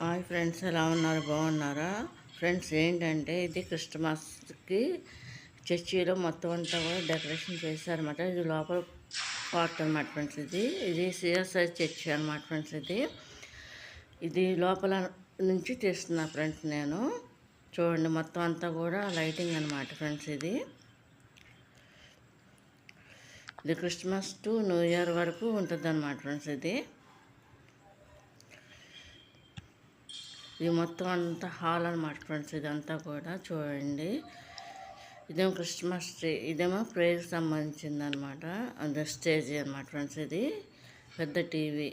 Hi friends, ఎలా ఉన్నారు? బాగున్నారా? ఫ్రెండ్స్, ఏంటంటే ఇది క్రిస్మస్కి చర్చిలో మొత్తం అంతా కూడా డెకరేషన్ చేశారన్నమాట. ఇది లోపల పార్ట్ అనమాట ఫ్రెండ్స్. ఇది సిఎస్ఐ చర్చి అనమాట ఫ్రెండ్స్. ఇది లోపల నుంచి తీస్తున్నా ఫ్రెండ్స్. నేను చూడండి, మొత్తం అంతా కూడా లైటింగ్ అనమాట ఫ్రెండ్స్. ఇది క్రిస్మస్ టు న్యూ ఇయర్ వరకు ఉంటుంది అనమాట ఫ్రెండ్స్. ఇది మొత్తం అంతా హాల్ అనమాట ఫ్రెండ్స్. ఇదంతా కూడా చూడండి. ఇదేమో క్రిస్మస్ ట్రీ, ఇదేమో ప్రేయర్కి సంబంధించింది అనమాట. అది స్టేజ్ అనమాట ఫ్రెండ్స్. ఇది పెద్ద టీవీ.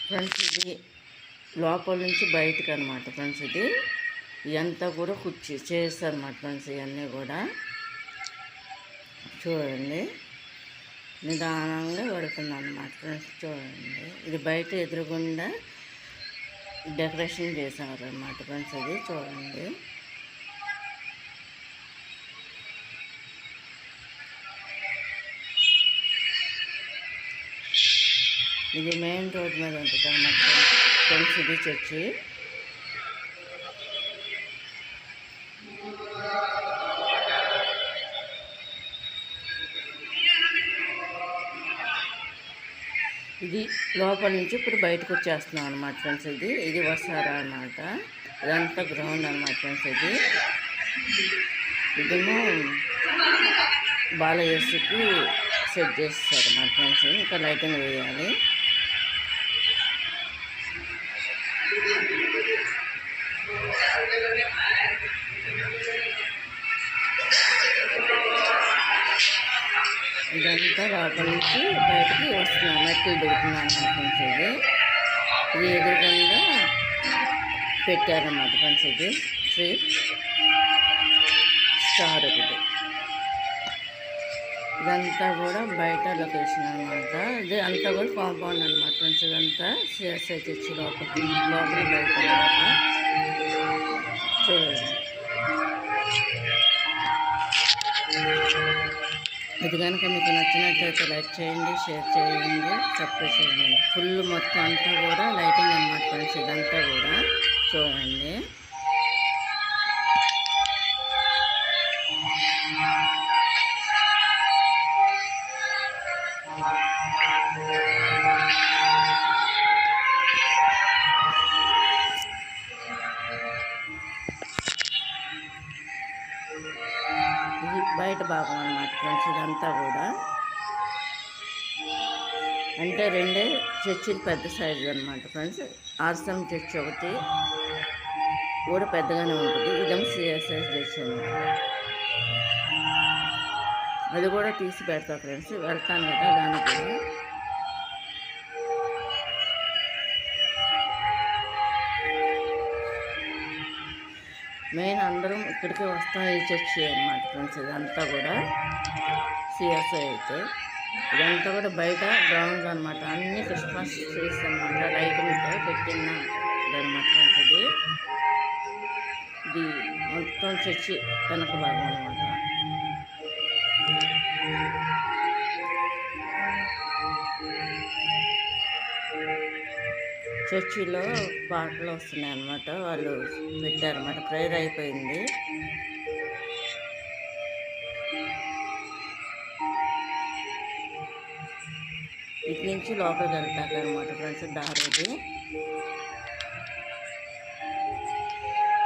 ఫ్రెండ్స్, ఇది లోపల నుంచి బయటకు అనమాట ఫ్రెండ్స్. ఇదంతా కూడా కుర్చీ చేస్తారు అనమాట ఫ్రెండ్స్. ఇవన్నీ కూడా చూడండి, నిదానంగా పడుతుంది అన్నమాట ఫ్రెండ్స్. చూడండి, ఇది బయట ఎదురుగుండా డెకరేషన్ చేశారు అన్నమాట ఫ్రెండ్స్. చూడండి, ఇది మెయిన్ రోడ్ మీద ఉంటుంది అన్నమాట ఫ్రెండ్స్. ఇది చర్చి. ఇది లోపల నుంచి ఇప్పుడు బయటకు వచ్చేస్తున్నాం అనమాట ఫ్రెండ్స్. ఇది వసారా అనమాట. ఇదంతా గ్రౌండ్ అనమాట ఫ్రెండ్స్. ఇదేమో బాలయేసుకి సెట్ చేస్తారు అన్నమాట ఫ్రెండ్స్. ఇంకా లైటింగ్ వేయాలి. ఇదంతా లోపల నుంచి బయటకి వస్తున్నాం, మెట్లు దిగుతున్నాను ఫ్రెండ్స్. ఇది ఎదురుగా పెట్టారన్నమాట ఫ్రెండ్స్. ట్రీ స్టార్ ఒకటి. ఇదంతా కూడా బయట లొకేషన్ అనమాట. ఇది అంతా కూడా కాంపౌండ్ అనమాట ఫ్రెండ్స్. ఇదంతా సిఎస్ఐ చర్చి లోపల బయట అనమాట. చూడండి, ఇది కనుక మీకు నచ్చినట్లయితే లైక్ చేయండి, షేర్ చేయండి, సబ్స్క్రైబ్ చేయండి. ఫుల్ మొత్తం అంతా కూడా లైటింగ్ అనమాట ఫ్రెండ్స్. ఇదంతా కూడా చూడండి. ఇది బయట భాగం అన్నమాట ఫ్రెండ్స్. ఇదంతా కూడా అంటే రెండే చర్చిలు పెద్ద సైజు అనమాట ఫ్రెండ్స్. ఆర్సం చర్చి ఒకటి కూడా పెద్దగానే ఉంటుంది. ఇదేమో సిఎస్ఐ చర్చి అనమాట. అది కూడా తీసి పెడతా ఫ్రెండ్స్. వెళ్తాను కదా దానికి. మెయిన్ అందరం ఇక్కడికి వస్తాం, ఈ చర్చి అనమాట ఫ్రెండ్స్. ఇదంతా కూడా సిఎస్ఐ అయితే. ఇదంతా కూడా బయట గ్రౌండ్ అనమాట. అన్ని క్రిస్మస్ ట్రీస్ అనమాట, లైటింగ్తో పెట్టిన ఇదనమాట ఫ్రెండ్స్. ఇది మొత్తం చర్చి వెనక భాగం అనమాట. చర్చిలో పాటలు వస్తున్నాయి అన్నమాట. వాళ్ళు పెట్టారన్నమాట. ప్రేయర్ అయిపోయింది. ఇటు నుంచి లోపలికి వెళ్తాక అనమాట ఫ్రెండ్స్ దారి.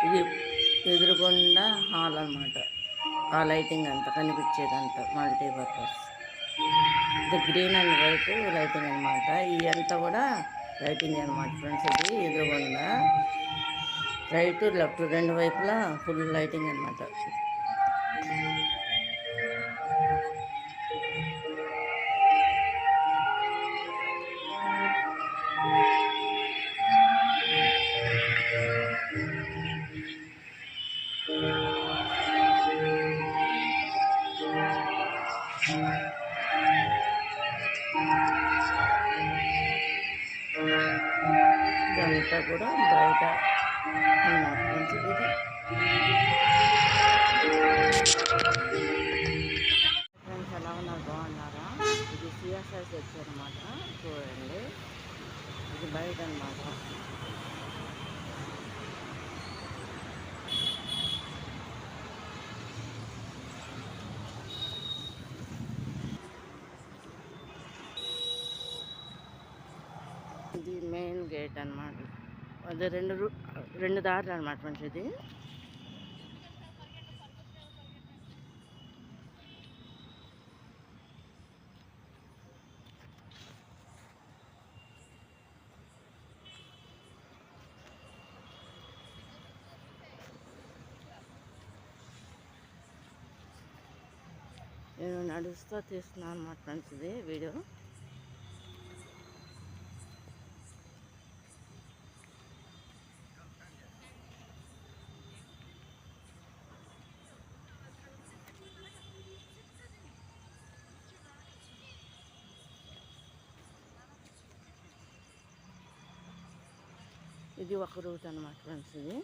ఇది ఎదురుగుండా హాల్ అనమాట. ఆ లైటింగ్ అంతా కనిపించేదంతా మల్టీపర్పస్. ఇది గ్రీన్ అండ్ వైట్ లైటింగ్ అనమాట. ఇదంతా కూడా లైటింగ్ అనమాట ఫ్రెండ్స్. ఎదురుగుండా రైట్ లెఫ్ట్ రెండు వైపులా ఫుల్ లైటింగ్ అనమాట. ఇదంతా కూడా బయట అన్నమాట ఫ్రెండ్స్. మసాజ్ వచ్చారన్నమాట. చూడండి, ఇది బయట అన్నమాట. ఇది మెయిన్ గేట్ అన్నమాట. అది రెండు దారులు అన్నమాట ఫ్రెండ్స్. ఇది నేను నడుస్తూ తీస్తున్నాను అన్నమాట ఫ్రెండ్స్, ఇది వీడియో. ఇది ఒక రూట్ అన్నమాట ఫ్రెండ్స్. ఇది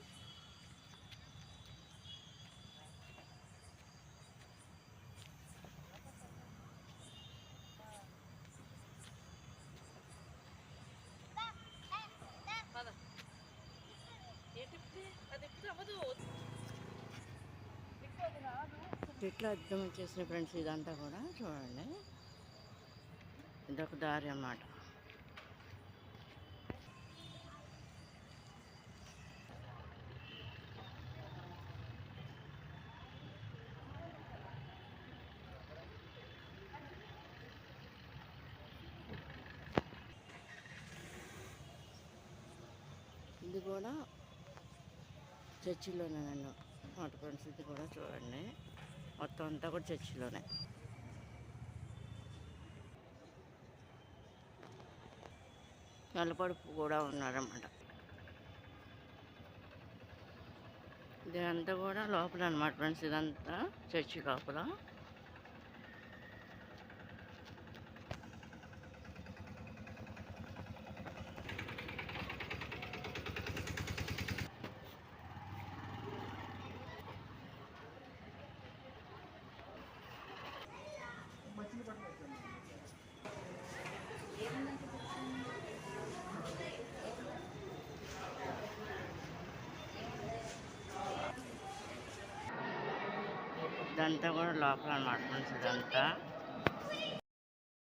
ఇట్లా అర్థం వచ్చేసిన ఫ్రెండ్స్. ఇదంతా కూడా చూడండి, ఇదొక దారి అన్నమాట. ఇది కూడా చర్చిలోనే నన్ను మాట ఫ్రెండ్స్. ఇది కూడా చూడండి, మొత్తం అంతా కూడా చర్చిలోనే. నల్లపడుపు కూడా ఉన్నారన్నమాట. ఇదంతా కూడా లోపల అన్నమాట ఫ్రెండ్స్. ఇదంతా చర్చి లోపల. ఇదంతా కూడా లోపల అన్నమాట ఫ్రెండ్స్. ఇదంతా